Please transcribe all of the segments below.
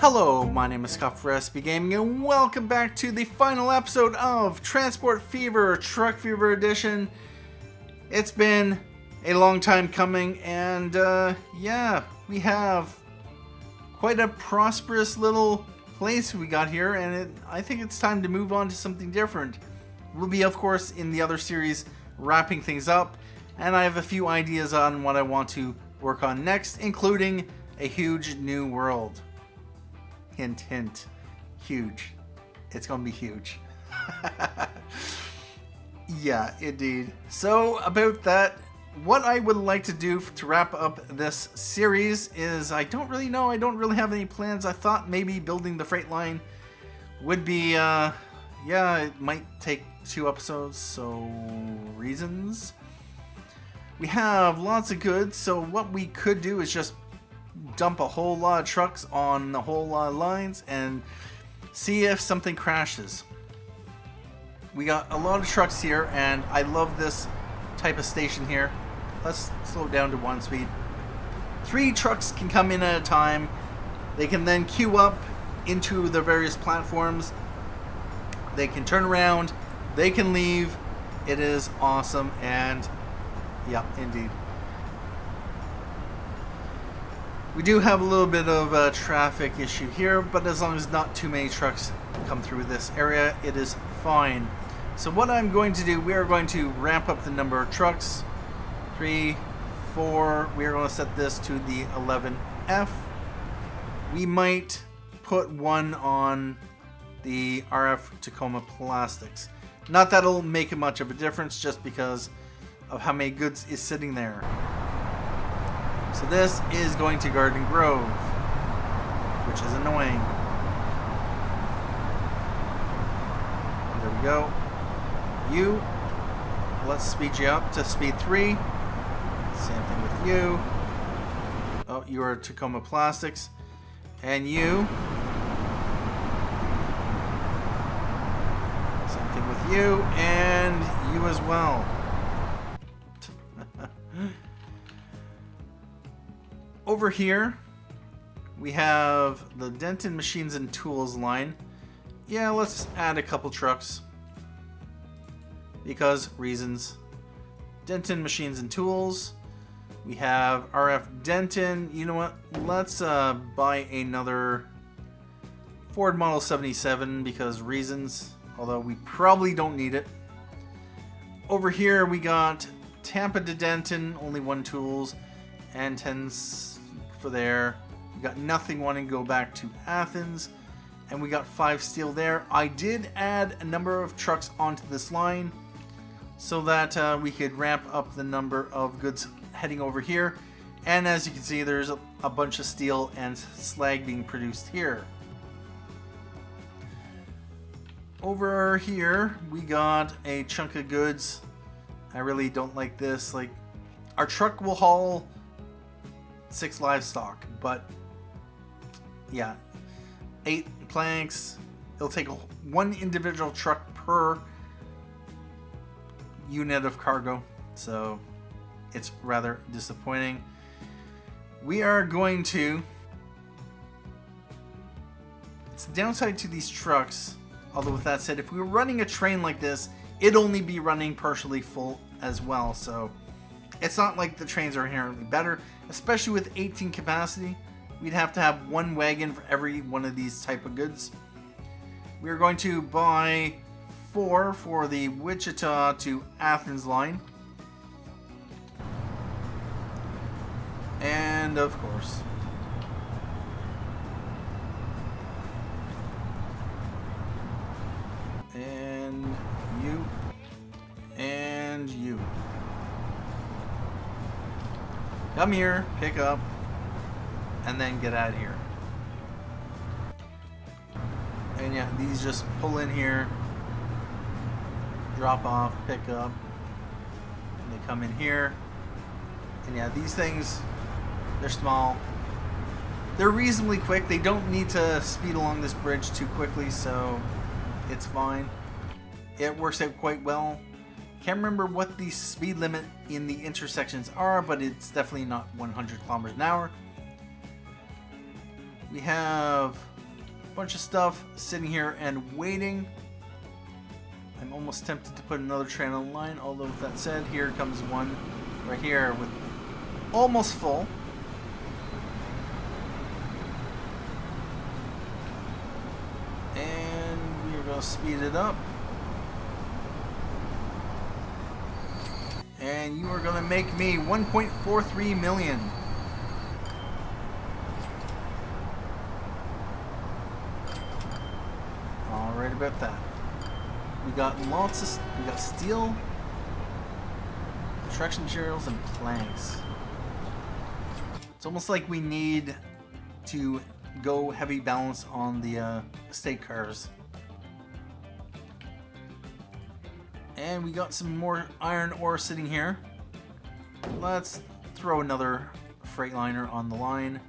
Hello, my name is Scott for SB Gaming, and welcome back to the final episode of Transport Fever Truck Fever Edition. It's been a long time coming, and yeah, we have quite a prosperous little place we got here, and I think it's time to move on to something different. We'll be, of course, in the other series wrapping things up, and I have a few ideas on what I want to work on next, including a huge new world. Hint, hint. Huge. It's gonna be huge. Yeah, indeed. So, about that, what I would like to do to wrap up this series is, I don't really know. I don't really have any plans. I thought maybe building the freight line would be, yeah, it might take 2 episodes, so reasons. We have lots of goods, so what we could do is just dump a whole lot of trucks on a whole lot of lines and see if something crashes. We got a lot of trucks here, and I love this type of station here. Let's slow down to 1 speed. 3 trucks can come in at a time. They can then queue up into the various platforms. They can turn around. They can leave. It is awesome, and yeah, indeed. We do have a little bit of a traffic issue here, but as long as not too many trucks come through this area, it is fine. So what I'm going to do, we are going to ramp up the number of trucks. 3, 4, we are going to set this to the 11F. We might put one on the RF Tacoma Plastics. Not that it'll make much of a difference, just because of how many goods is sitting there. So this is going to Garden Grove, which is annoying. There we go. You, let's speed you up to speed 3. Same thing with you. Oh, you are Tacoma Plastics. And you. Same thing with you, and you as well. Over here, we have the Denton Machines and Tools line. Yeah, let's add a couple trucks. Because reasons. Denton Machines and Tools. We have RF Denton. You know what? Let's buy another Ford Model 77 because reasons. Although we probably don't need it. Over here, we got Tampa to Denton, only 1 tools. And 10s for there. We got nothing wanting to go back to Athens, and we got 5 steel there. I did add a number of trucks onto this line so that we could ramp up the number of goods heading over here, and as you can see, there's a bunch of steel and slag being produced here. Over here we got a chunk of goods. I really don't like this. Like, our truck will haul 6 livestock, but yeah, 8 planks. It'll take 1 individual truck per unit of cargo, so it's rather disappointing. We are going to, it's the downside to these trucks, although with that said, if we were running a train like this, it'd only be running partially full as well, so it's not like the trains are inherently better, especially with 18 capacity. We'd have to have 1 wagon for every one of these type of goods. We're going to buy 4 for the Wichita to Athens line. And of course, and you, and you. Come here, pick up, and then get out of here. And yeah, these just pull in here, drop off, pick up, and they come in here. And yeah, these things, they're small. They're reasonably quick. They don't need to speed along this bridge too quickly, so it's fine. It works out quite well. Can't remember what the speed limit in the intersections are, but it's definitely not 100 kilometers an hour. We have bunch of stuff sitting here and waiting. I'm almost tempted to put another train on the line, although with that said, here comes one right here with almost full. And we're going to speed it up. And you are going to make me 1.43 million. All right about that. We got lots of, we got steel, construction materials, and planks. It's almost like we need to go heavy balance on the estate cars. And we got some more iron ore sitting here. Let's throw another Freightliner on the line.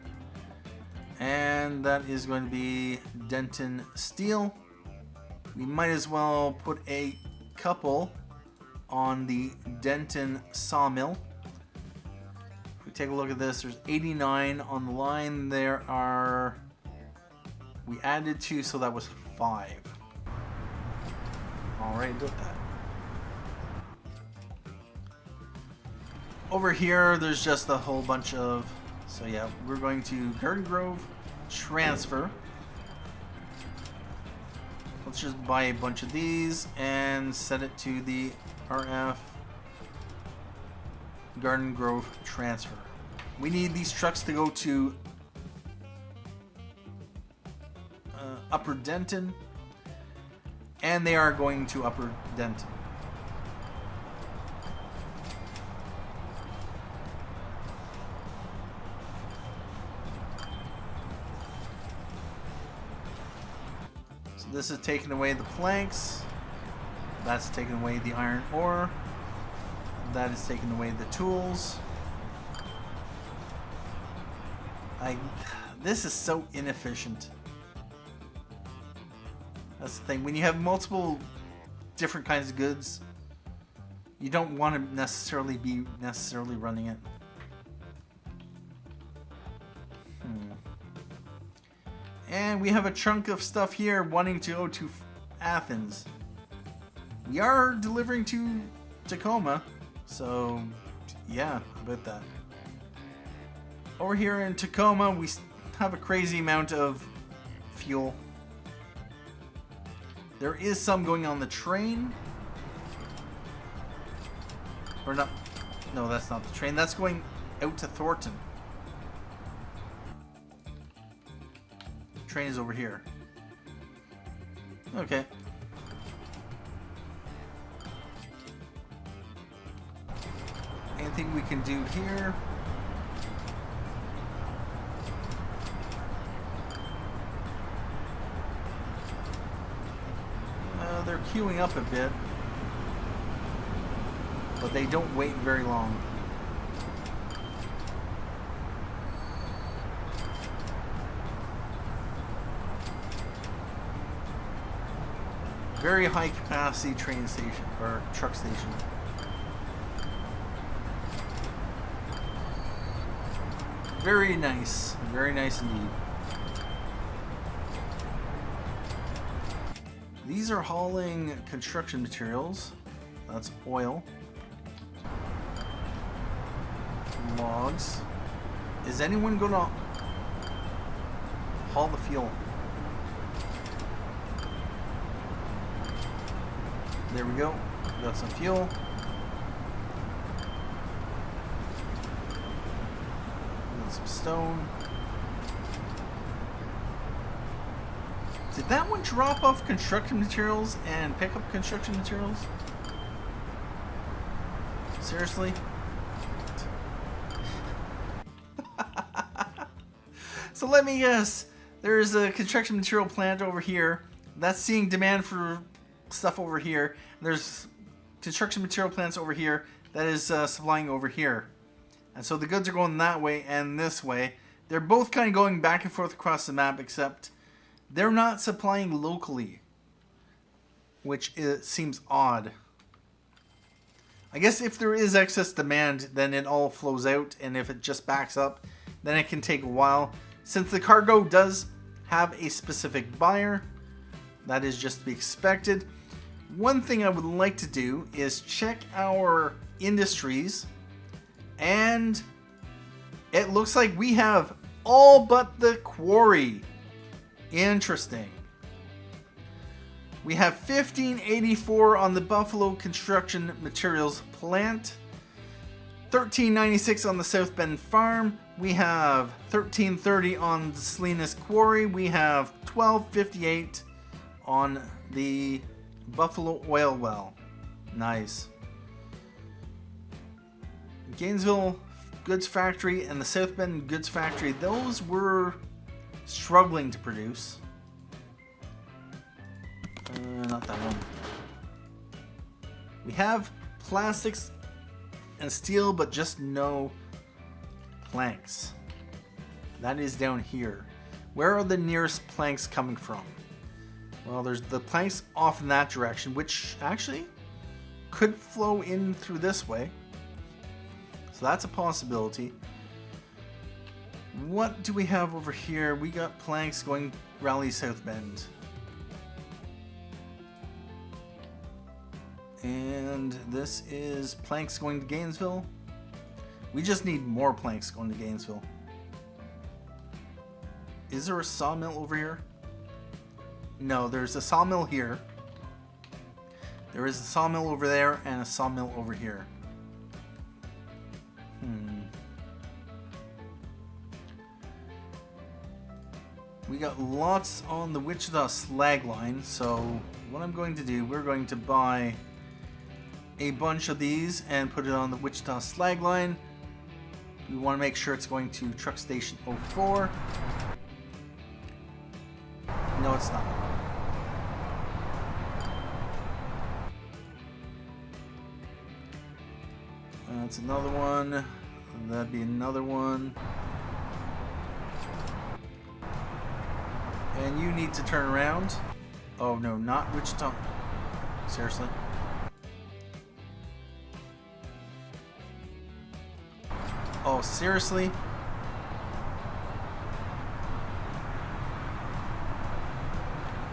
And that is going to be Denton Steel. We might as well put a couple on the Denton Sawmill. If we take a look at this, there's 89 on the line. There are, we added 2, so that was 5. Alright, about that. Over here, there's just a whole bunch of, so yeah, we're going to Garden Grove transfer. Let's just buy a bunch of these and set it to the RF Garden Grove transfer. We need these trucks to go to Upper Denton, and they are going to Upper Denton. This is taking away the planks. That's taking away the iron ore. That is taking away the tools. This is so inefficient. That's the thing. When you have multiple different kinds of goods, you don't want to necessarily be running it. And we have a chunk of stuff here wanting to go to Athens. We are delivering to Tacoma, so yeah, about that. Over here in Tacoma, we have a crazy amount of fuel. There is some going on the train. Or not. No, that's not the train. That's going out to Thornton. Train is over here. Okay. Anything we can do here? They're queuing up a bit, but they don't wait very long. Very high capacity train station, or truck station. Very nice indeed. These are hauling construction materials. That's oil. Logs. Is anyone going to haul the fuel? There we go. We got some fuel. We got some stone. Did that one drop off construction materials and pick up construction materials? Seriously? So let me guess. There's a construction material plant over here that's seeing demand for stuff over here. There's construction material plants over here that is supplying over here. And so the goods are going that way and this way. They're both kind of going back and forth across the map, except they're not supplying locally, which seems odd. I guess if there is excess demand, then it all flows out, and if it just backs up, then it can take a while. Since the cargo does have a specific buyer. That is just to be expected. One thing I would like to do is check our industries, and it looks like we have all but the quarry. Interesting. We have 1584 on the Buffalo Construction Materials plant, 1396 on the South Bend farm. We have 1330 on the Salinas quarry. We have 1258 on the Buffalo oil well. Nice. Gainesville Goods Factory and the South Bend Goods Factory, those were struggling to produce. Not that one. We have plastics and steel, but just no planks. That is down here. Where are the nearest planks coming from? Well, there's the planks off in that direction, which actually could flow in through this way. So that's a possibility. What do we have over here? We got planks going Raleigh South Bend. And this is planks going to Gainesville. We just need more planks going to Gainesville. Is there a sawmill over here? No, there's a sawmill here. There is a sawmill over there and a sawmill over here. We got lots on the Wichita slag line, so what I'm going to do, we're going to buy a bunch of these and put it on the Wichita slag line. We want to make sure it's going to Truck Station 04. No, it's not. That's another one. That'd be another one. And you need to turn around. Oh no, not Wichita. Seriously? Oh, seriously?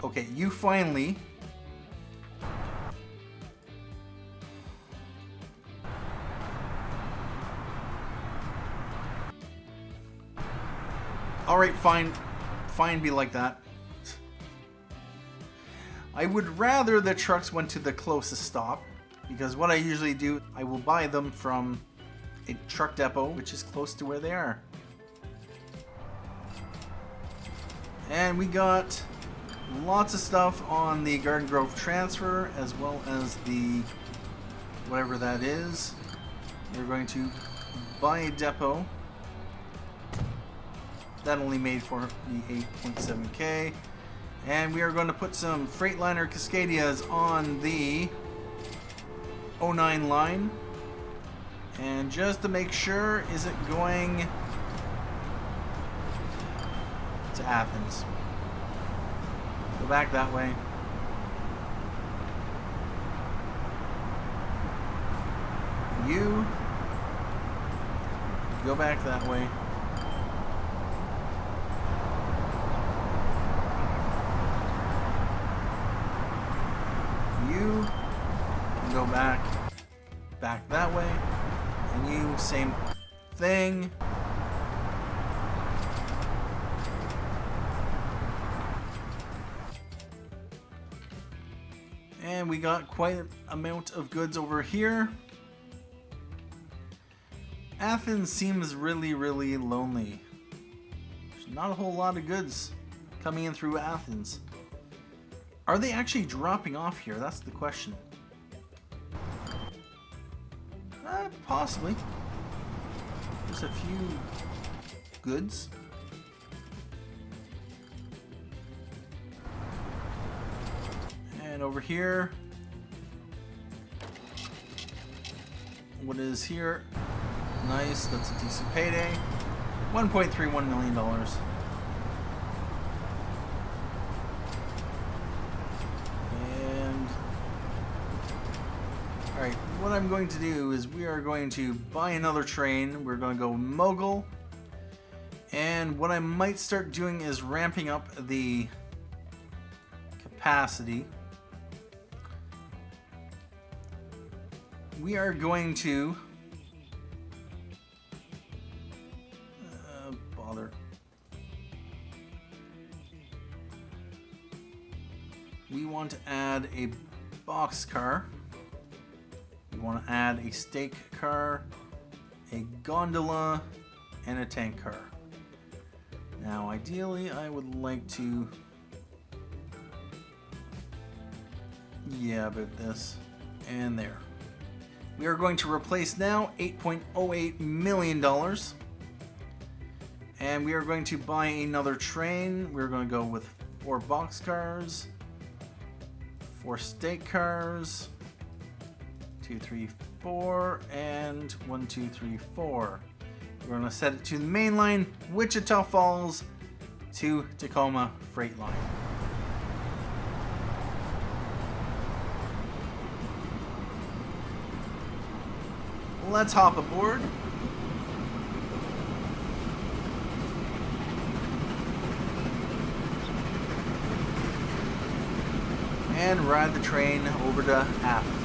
Okay, you finally... Alright, fine. Fine, be like that. I would rather the trucks went to the closest stop, because what I usually do, I will buy them from a truck depot which is close to where they are. And we got lots of stuff on the Garden Grove transfer, as well as the whatever that is. We're going to buy a depot. That only made for the 8.7K. And we are going to put some Freightliner Cascadias on the 09 line. And just to make sure, is it going to Athens? Go back that way. You go back that way. You can go back that way, and you same thing. And we got quite an amount of goods over here. Athens seems really, really lonely. There's not a whole lot of goods coming in through Athens. Are they actually dropping off here? That's the question. Possibly. There's a few goods. And over here, what is here? Nice, that's a decent payday. $1.31 million. Alright, what I'm going to do is we are going to buy another train. We're going to go Mogul. And what I might start doing is ramping up the capacity. We are going to bother. We want to add a box car. We want to add a stake car, a gondola, and a tank car. Now, ideally, I would like to... yeah, about this. And there. We are going to replace now $8.08 million. And we are going to buy another train. We're going to go with 4 box cars, 4 stake cars, 2, 3, 4, and 1, 2, 3, 4. We're going to set it to the Mainline, Wichita Falls to Tacoma Freight Line. Let's hop aboard. And ride the train over to Athens.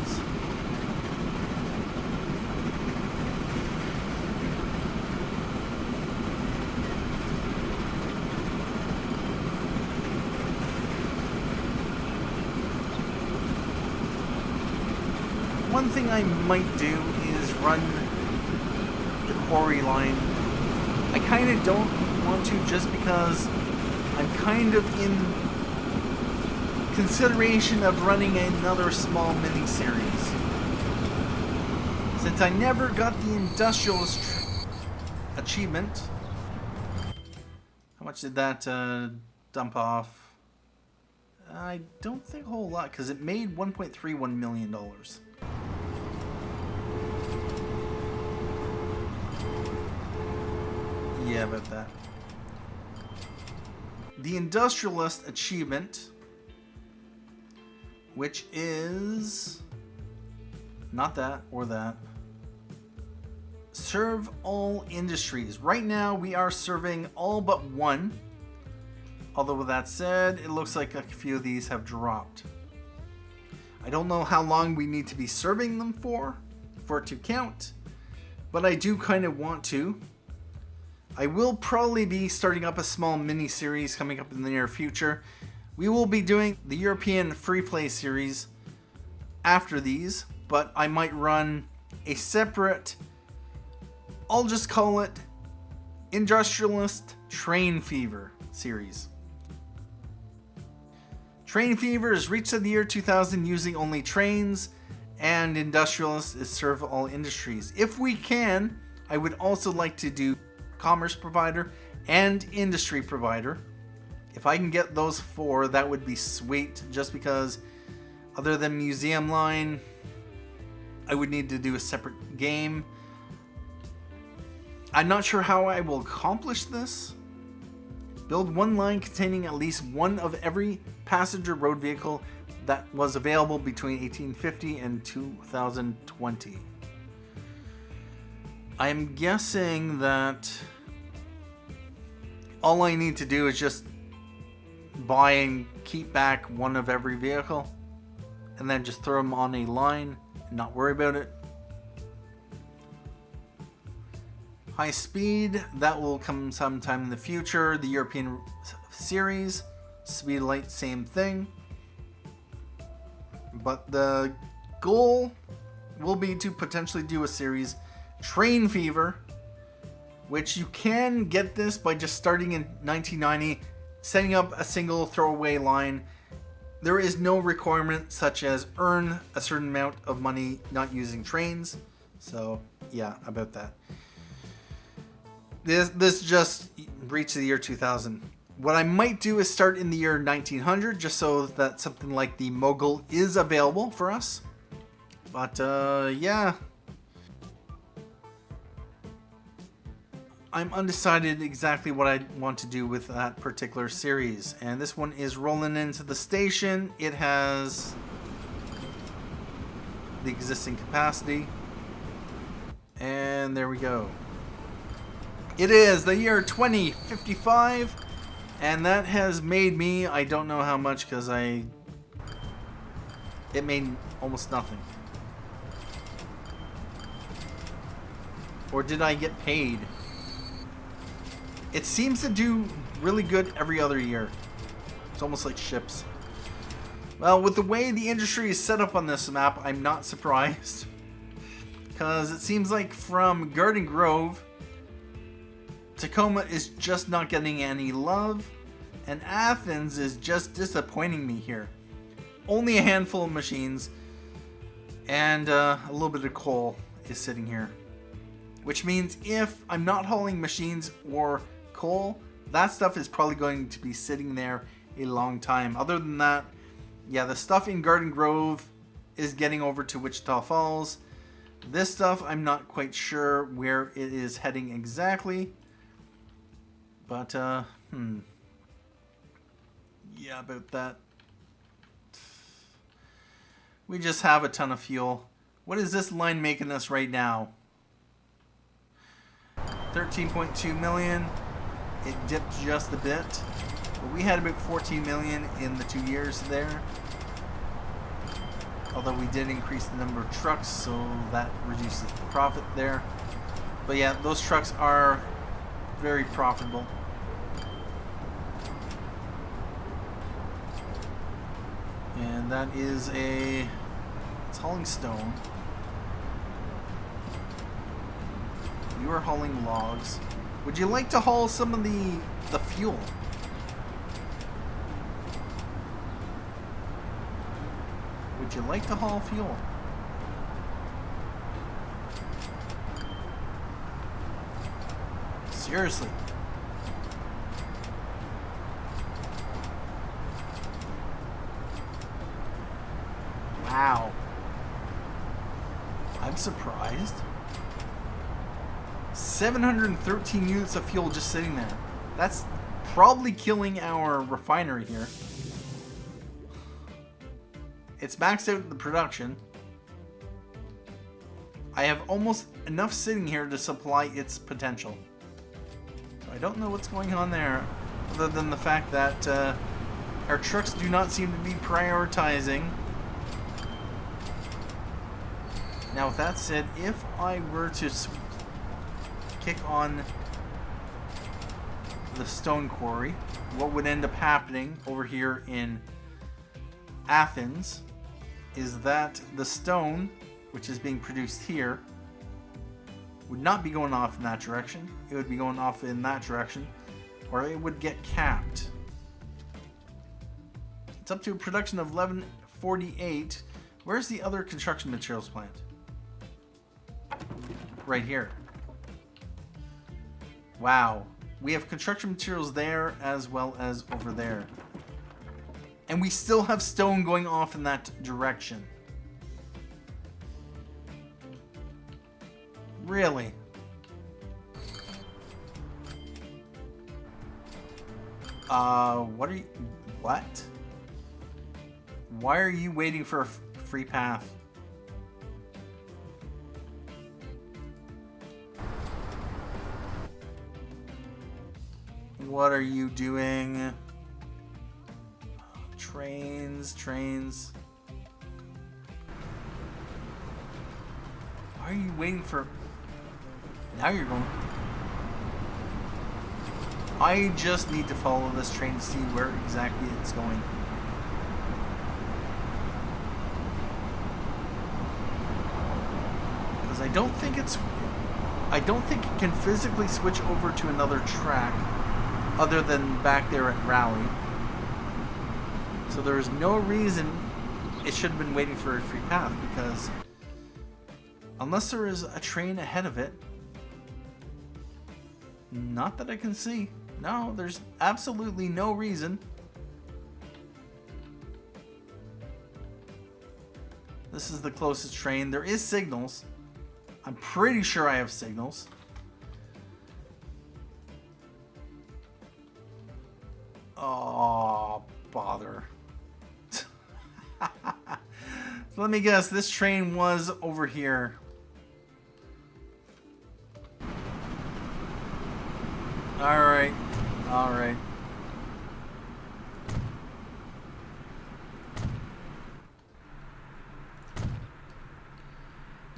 One thing I might do is run the quarry line. I kind of don't want to, just because I'm kind of in consideration of running another small mini-series. Since I never got the industrialist achievement. How much did that dump off? I don't think a whole lot, because it made $1.31 million. Yeah, about that. The industrialist achievement, which is not that or that. Serve all industries. Right now we are serving all but one. Although with that said, it looks like a few of these have dropped. I don't know how long we need to be serving them for it to count, but I do kind of want to. I will probably be starting up a small mini-series coming up in the near future. We will be doing the European free play series after these, but I might run a separate, I'll just call it Industrialist Train Fever series. Train Fever is reached in the year 2000 using only trains, and Industrialist is serve all industries. If we can, I would also like to do commerce provider and industry provider. If I can get those 4, that would be sweet, just because other than museum line, I would need to do a separate game. I'm not sure how I will accomplish this. Build one line containing at least one of every passenger road vehicle that was available between 1850 and 2020. I'm guessing that all I need to do is just buy and keep back one of every vehicle, and then just throw them on a line and not worry about it. High speed, that will come sometime in the future. The European series, speed light, same thing. But the goal will be to potentially do a series, Train Fever, which you can get this by just starting in 1990, setting up a single throwaway line. There is no requirement such as earn a certain amount of money not using trains. So yeah, about that. This just reached the year 2000. What I might do is start in the year 1900, just so that something like the Mogul is available for us. But yeah. I'm undecided exactly what I want to do with that particular series. And this one is rolling into the station. It has the existing capacity. And there we go. It is the year 2055, and that has made me, I don't know how much, because it made almost nothing. Or did I get paid? It seems to do really good every other year. It's almost like ships. Well, with the way the industry is set up on this map, I'm not surprised. Because it seems like from Garden Grove, Tacoma is just not getting any love, and Athens is just disappointing me here. Only a handful of machines, and a little bit of coal is sitting here. Which means if I'm not hauling machines or coal, that stuff is probably going to be sitting there a long time. Other than that, yeah, the stuff in Garden Grove is getting over to Wichita Falls. This stuff, I'm not quite sure where it is heading exactly. But, yeah, about that. We just have a ton of fuel. What is this line making us right now? 13.2 million. It dipped just a bit. But we had about 14 million in the 2 years there. Although we did increase the number of trucks, so that reduces the profit there. But yeah, those trucks are very profitable. And that is it's hauling stone. You are hauling logs. Would you like to haul some of the fuel? Would you like to haul fuel? Seriously. Wow. I'm surprised. 713 units of fuel just sitting there. That's probably killing our refinery here. It's maxed out the production. I have almost enough sitting here to supply its potential. So I don't know what's going on there, other than the fact that our trucks do not seem to be prioritizing. Now, with that said, if I were to kick on the stone quarry, what would end up happening over here in Athens is that the stone, which is being produced here, would not be going off in that direction. It would be going off in that direction, or it would get capped. It's up to a production of 1148. Where's the other construction materials plant? Right here. Wow. We have construction materials there as well as over there. And we still have stone going off in that direction. Really? What are you... What? Why are you waiting for a free path? What are you doing? Trains. Why are you waiting for... Now you're going... I just need to follow this train to see where exactly it's going. Because I don't think it can physically switch over to another track other than back there at Raleigh. So there is no reason it should have been waiting for a free path, because unless there is a train ahead of it, not that I can see. No, there's absolutely no reason. This is the closest train. There is signals. I'm pretty sure I have signals. Oh, bother. So let me guess, this train was over here. Alright. Alright.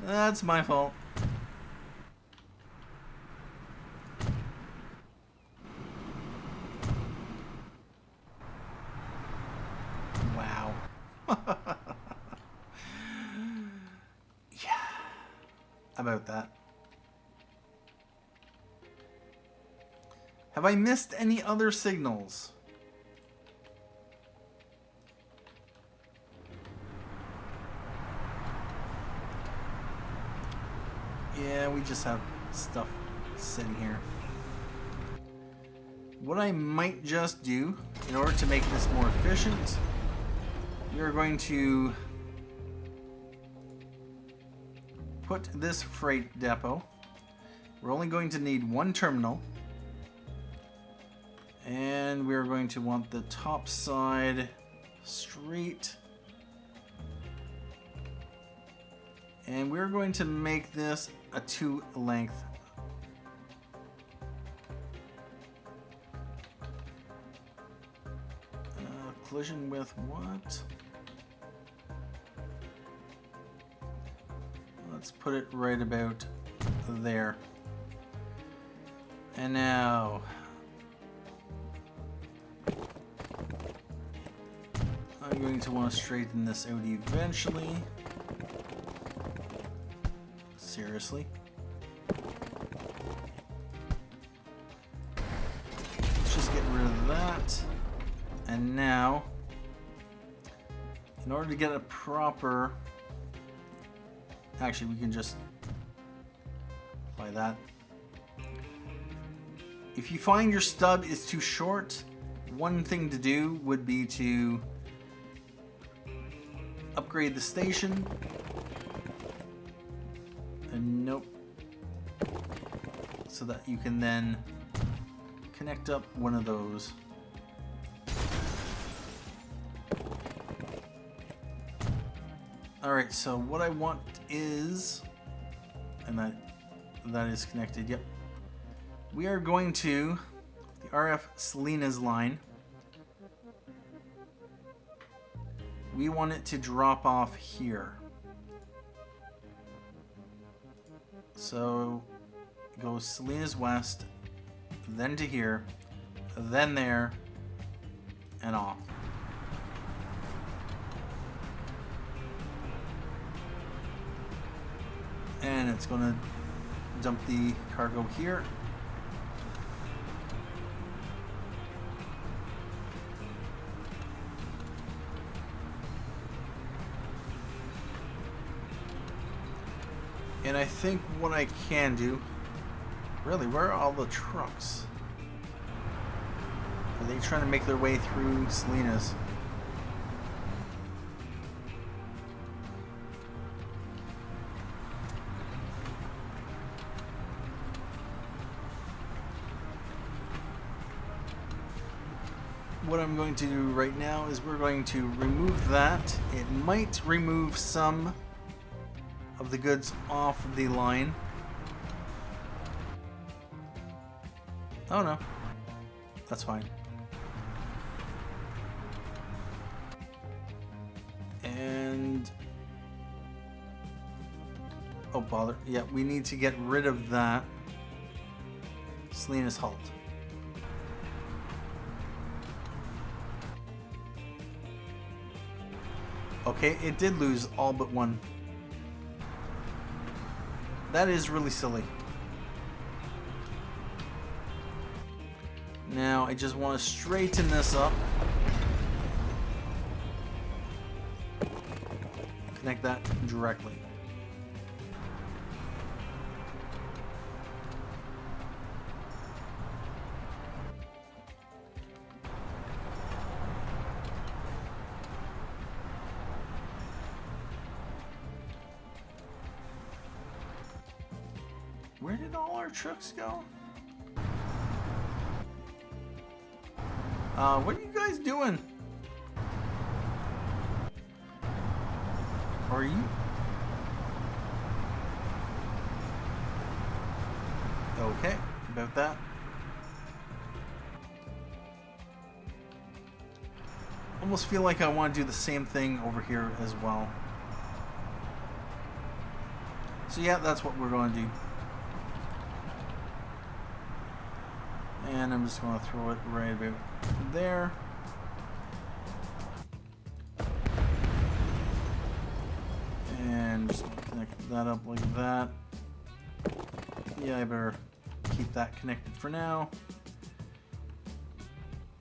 That's my fault. Wow. Yeah. About that. Have I missed any other signals? Yeah, we just have stuff sitting here. What I might just do, in order to make this more efficient, we are going to put this freight depot. We're only going to need one terminal. And we're going to want the top side straight. And we're going to make this a 2 length. Collision with what? Let's put it right about there. And now I'm going to want to straighten this out eventually. Seriously. Let's just get rid of that. And now, in order to get a proper... Actually, we can just apply that. If you find your stub is too short, one thing to do would be to upgrade the station. And nope. So that you can then connect up one of those. Alright, so what I want is, and that is connected, yep. We are going to, the RF Salinas line, we want it to drop off here. So, it goes Salinas West, then to here, then there, and off. And it's going to dump the cargo here. And I think what I can do... Really, where are all the trucks? Are they trying to make their way through Salinas? What I'm going to do right now is we're going to remove that. It might remove some of the goods off the line. Oh no, that's fine. And oh bother, yeah, we need to get rid of that. Salinas halt. Okay, it did lose all but one. That is really silly. Now, I just want to straighten this up. Connect that directly. Where did all our trucks go? What are you guys doing? Are you? Okay, about that. almost feel like I want to do the same thing over here as well. So yeah, that's what we're going to do. And I'm just going to throw it right about there. And just connect that up like that. Yeah, I better keep that connected for now.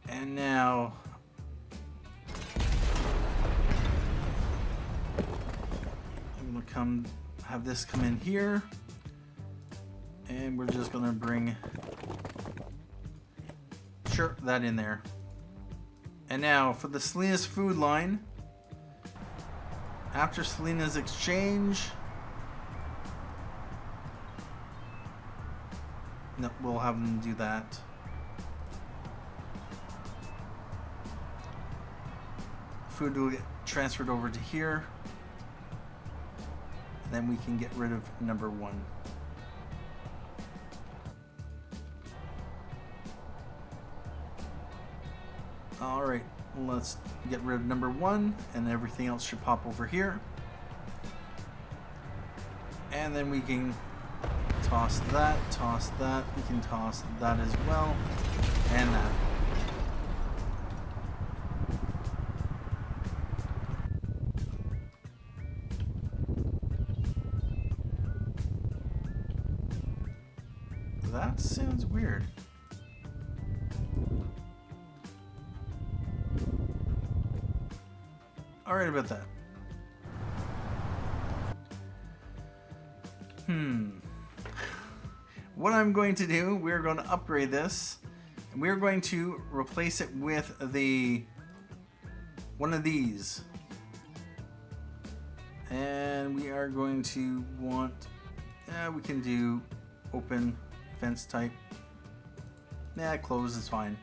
And now I'm gonna have this come in here, and we're just gonna bring that in there. And now for the Selena's food line, after Selena's exchange, no, we'll have them do that. Food will get transferred over to here, and then we can get rid of number 1. Alright, let's get rid of number 1, and everything else should pop over here. And then we can toss that, we can toss that as well, and that. That sounds weird. Alright about that. What I'm going to do, we're going to upgrade this, and we're going to replace it with one of these. And we are going to want, we can do open fence type. Nah, close is fine.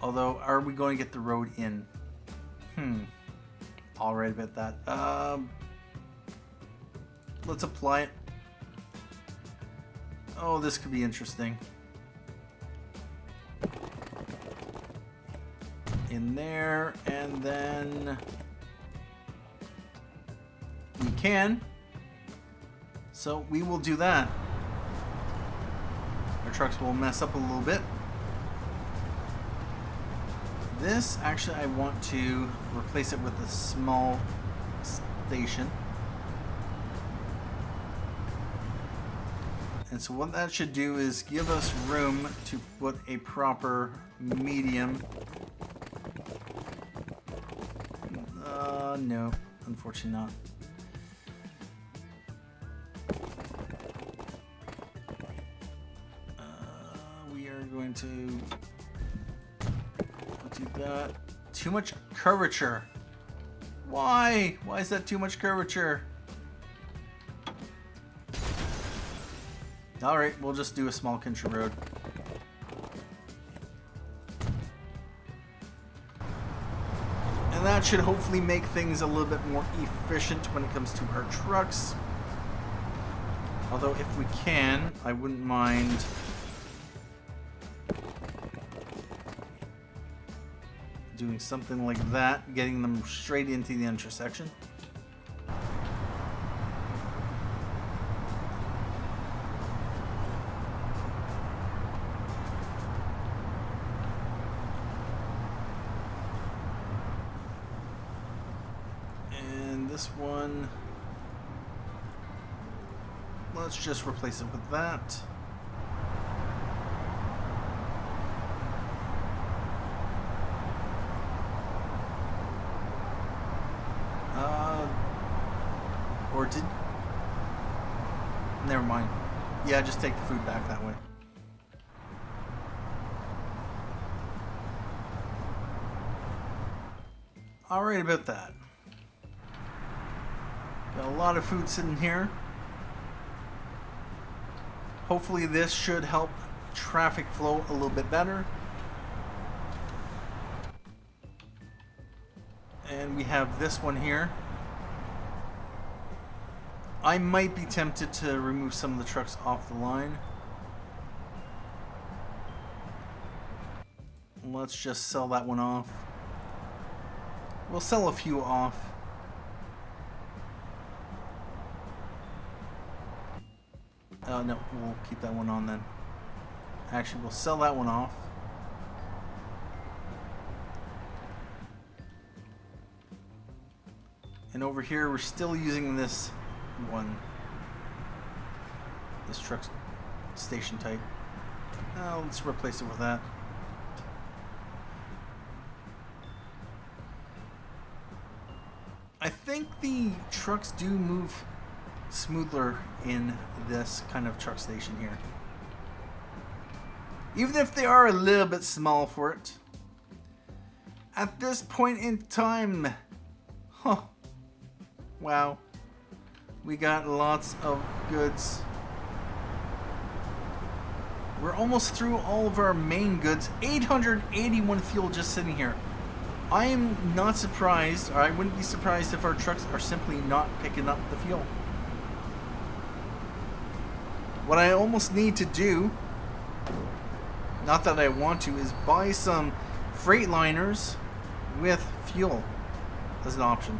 Although, are we going to get the road in? Alright about that. Let's apply it. Oh, this could be interesting. In there, and then we can. So we will do that. Our trucks will mess up a little bit. This, actually, I want to replace it with a small station. And so what that should do is give us room to put a proper medium. No, unfortunately not. We are going to do that. Too much curvature. Why? Why is that too much curvature? Alright, we'll just do a small country road. And that should hopefully make things a little bit more efficient when it comes to our trucks. Although if we can, I wouldn't mind doing something like that, getting them straight into the intersection. This one, let's just replace it with that. Or did, never mind. Yeah, just take the food back that way. Alright about that. Got a lot of food sitting here. Hopefully this should help traffic flow a little bit better. And we have this one here. I might be tempted to remove some of the trucks off the line. Let's just sell that one off. We'll sell a few off. No, we'll keep that one on then. Actually, we'll sell that one off. And over here, we're still using this one. This truck station type. Let's replace it with that. I think the trucks do move smoother in this kind of truck station here. Even if they are a little bit small for it. At this point in time, huh. Wow. We got lots of goods. We're almost through all of our main goods. 881 fuel just sitting here. I am not surprised, or I wouldn't be surprised if our trucks are simply not picking up the fuel. What I almost need to do, not that I want to, is buy some freight liners with fuel as an option.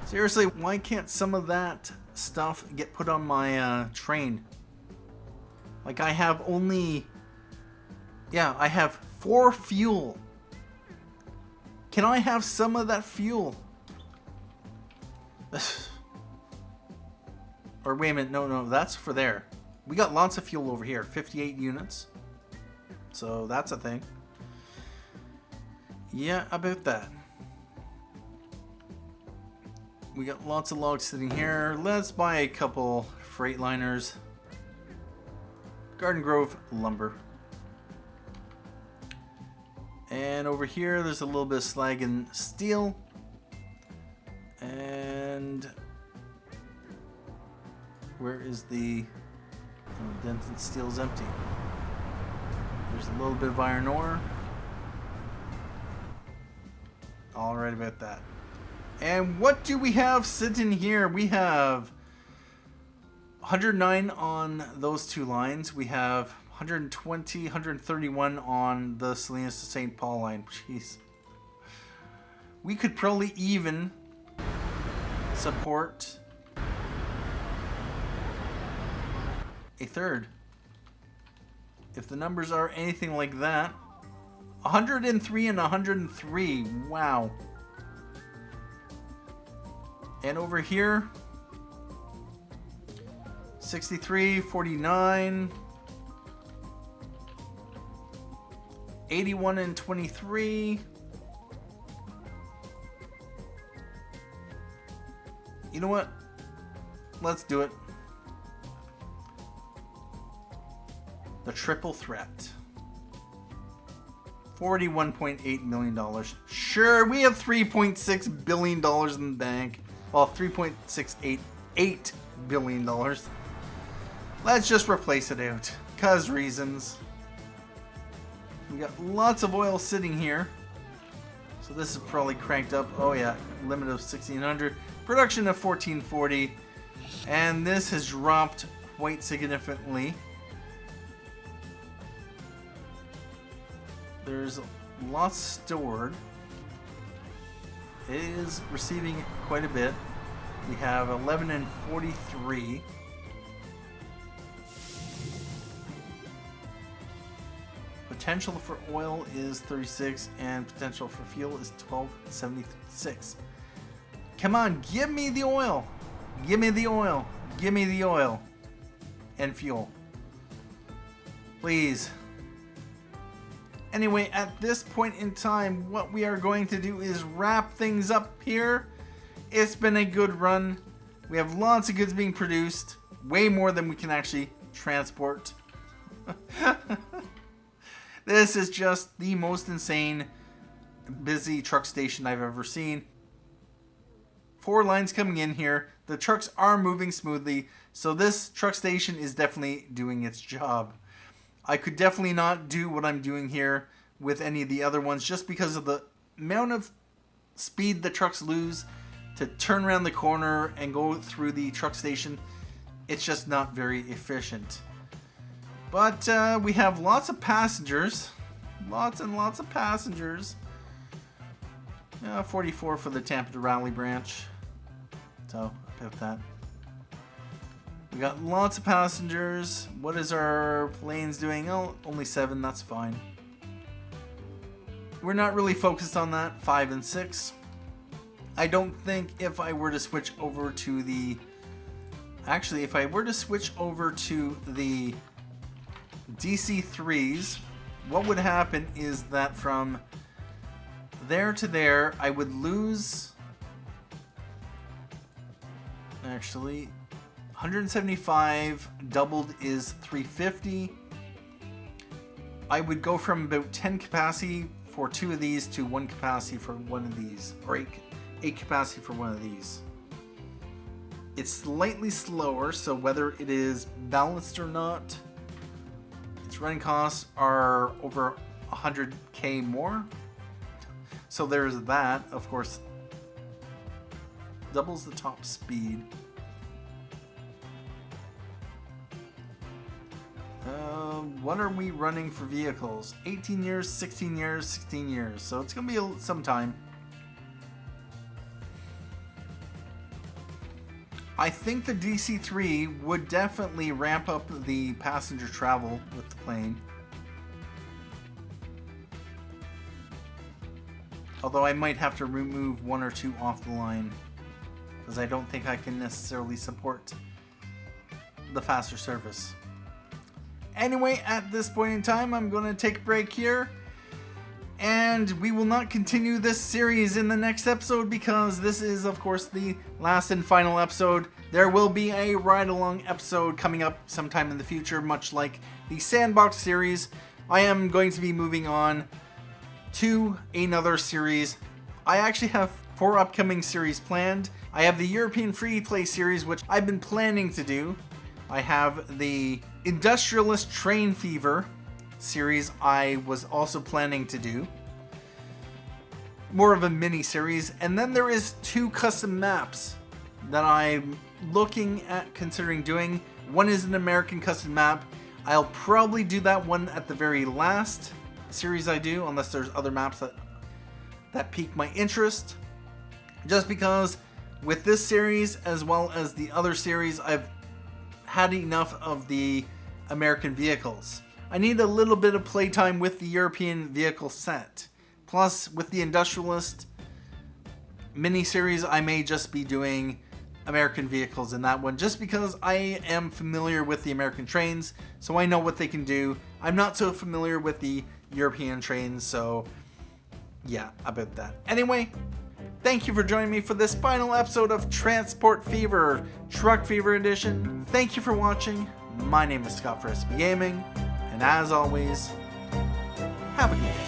Seriously, why can't some of that stuff get put on my train? Like, I have only... Yeah, I have 4 fuel. Can I have some of that fuel? Or wait a minute, no, that's for there. We got lots of fuel over here, 58 units. So that's a thing. Yeah, about that. We got lots of logs sitting here. Let's buy a couple freight liners. Garden Grove lumber. And over here, there's a little bit of slag and steel. And where is the... Oh, dense steel's empty. There's a little bit of iron ore. All right about that. And what do we have sitting here? We have 109 on those 2 lines. We have 120, 131 on the Salinas to St. Paul line. Jeez. We could probably even support a third. If the numbers are anything like that. 103 and 103. Wow. And over here, 63, 49, 81 and 23. You know what? Let's do it. The triple threat. $41.8 million. Sure, we have $3.6 billion in the bank. Well, $3.688 billion. Let's just replace it out. 'Cause reasons. We got lots of oil sitting here. So this is probably cranked up. Oh yeah, limit of 1600. Production of 1440. And this has dropped quite significantly. There's lots stored. It is receiving quite a bit. We have 11 and 43. Potential for oil is 36 and potential for fuel is 1276. Come on, give me the oil. Give me the oil. Give me the oil. And fuel. Please. Anyway, at this point in time, what we are going to do is wrap things up here. It's been a good run. We have lots of goods being produced. Way more than we can actually transport. This is just the most insane, busy truck station I've ever seen. 4 lines coming in here. The trucks are moving smoothly. So this truck station is definitely doing its job. I could definitely not do what I'm doing here with any of the other ones just because of the amount of speed the trucks lose to turn around the corner and go through the truck station. It's just not very efficient. But we have lots of passengers. Lots and lots of passengers. 44 for the Tampa to Raleigh branch. So, about that. We got lots of passengers. What is our planes doing? Oh, only 7. That's fine. We're not really focused on that. 5 and 6. I don't think if I were to switch over to the... Actually, if I were to switch over to the DC-3s, what would happen is that from there to there, I would lose... Actually, 175 doubled is 350. I would go from about 10 capacity for 2 of these to 1 capacity for 1 of these, or 8 capacity for 1 of these. It's slightly slower, so whether it is balanced or not, its running costs are over 100k more. So there's that. Of course, doubles the top speed. What are we running for vehicles? 18 years, 16 years, 16 years. So it's going to be some time. I think the DC-3 would definitely ramp up the passenger travel with the plane. Although I might have to remove 1 or 2 off the line, because I don't think I can necessarily support the faster service. Anyway, at this point in time, I'm going to take a break here. And we will not continue this series in the next episode because this is, of course, the last and final episode. There will be a ride-along episode coming up sometime in the future, much like the Sandbox series. I am going to be moving on to another series. I actually have 4 upcoming series planned. I have the European Free Play series, which I've been planning to do. I have the Industrialist Train Fever series I was also planning to do. More of a mini series. And then there is 2 custom maps that I'm looking at considering doing. One is an American custom map. I'll probably do that one at the very last series I do, unless there's other maps that pique my interest. Just because with this series as well as the other series, I've had enough of the American vehicles. I need a little bit of playtime with the European vehicle set. Plus, with the Industrialist mini-series, I may just be doing American vehicles in that one, just because I am familiar with the American trains, so I know what they can do. I'm not so familiar with the European trains, so yeah, about that. Anyway, thank you for joining me for this final episode of Transport Fever, Truck Fever Edition. Thank you for watching. My name is Scott for SB Gaming. And as always, have a good day.